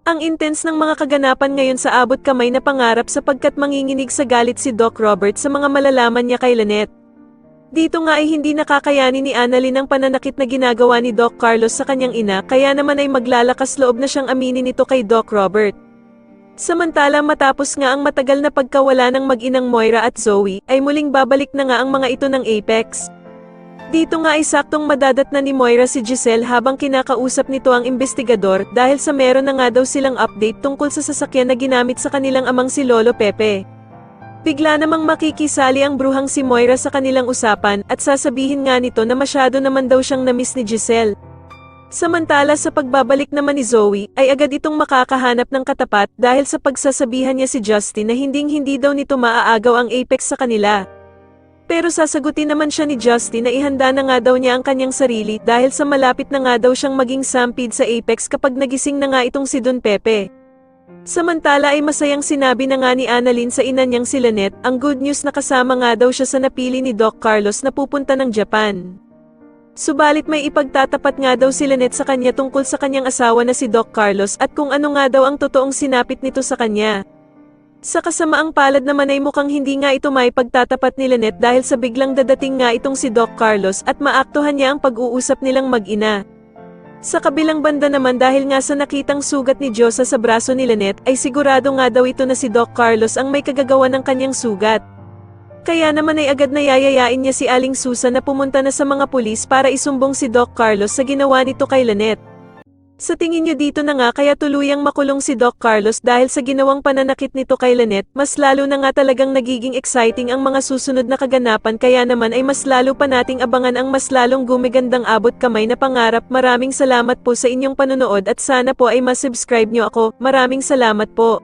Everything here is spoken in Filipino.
Ang intense ng mga kaganapan ngayon sa abot kamay na pangarap sapagkat manginginig sa galit si Doc Robert sa mga malalaman niya kay Lynette. Dito nga ay hindi nakakayanin ni Annalyn ang pananakit na ginagawa ni Doc Carlos sa kanyang ina kaya naman ay maglalakas loob na siyang aminin ito kay Doc Robert. Samantala matapos nga ang matagal na pagkawala ng mag-inang Moira at Zoe, ay muling babalik na nga ang mga ito ng Apex. Dito nga ay saktong madadat na ni Moira si Giselle habang kinakausap nito ang investigador dahil sa meron na nga daw silang update tungkol sa sasakyan na ginamit sa kanilang amang si Lolo Pepe. Bigla namang makikisali ang bruhang si Moira sa kanilang usapan at sasabihin nga nito na masyado naman daw siyang namiss ni Giselle. Samantala sa pagbabalik naman ni Zoe, ay agad itong makakahanap ng katapat dahil sa pagsasabihan niya si Justin na hindi daw nito maaagaw ang Apex sa kanila. Pero sasagutin naman siya ni Justin na ihanda na nga daw niya ang kanyang sarili dahil sa malapit na nga daw siyang maging sampid sa Apex kapag nagising na nga itong si Don Pepe. Samantala ay masayang sinabi na nga ni Annalyn sa ina niyang si Lynette ang good news na kasama nga daw siya sa napili ni Doc Carlos na pupunta ng Japan. Subalit may ipagtatapat nga daw si Lynette sa kanya tungkol sa kanyang asawa na si Doc Carlos at kung ano nga daw ang totoong sinapit nito sa kanya. Sa kasamaang palad naman ay mukhang hindi nga ito may pagtatapat ni Lynette dahil sa biglang dadating nga itong si Doc Carlos at maaktuhan niya ang pag-uusap nilang mag-ina. Sa kabilang banda naman dahil nga sa nakitang sugat ni Diyosa sa braso ni Lynette ay sigurado nga daw ito na si Doc Carlos ang may kagagawa ng kanyang sugat. Kaya naman ay agad na yayayain niya si Aling Susan na pumunta na sa mga pulis para isumbong si Doc Carlos sa ginawa nito kay Lynette. Sa tingin niyo dito na nga kaya tuluyang makulong si Doc Carlos dahil sa ginawang pananakit nito kay Lynette, mas lalo na nga talagang nagiging exciting ang mga susunod na kaganapan kaya naman ay mas lalo pa nating abangan ang mas lalong gumigandang abot kamay na pangarap. Maraming salamat po sa inyong panonood at sana po ay masubscribe niyo ako. Maraming salamat po.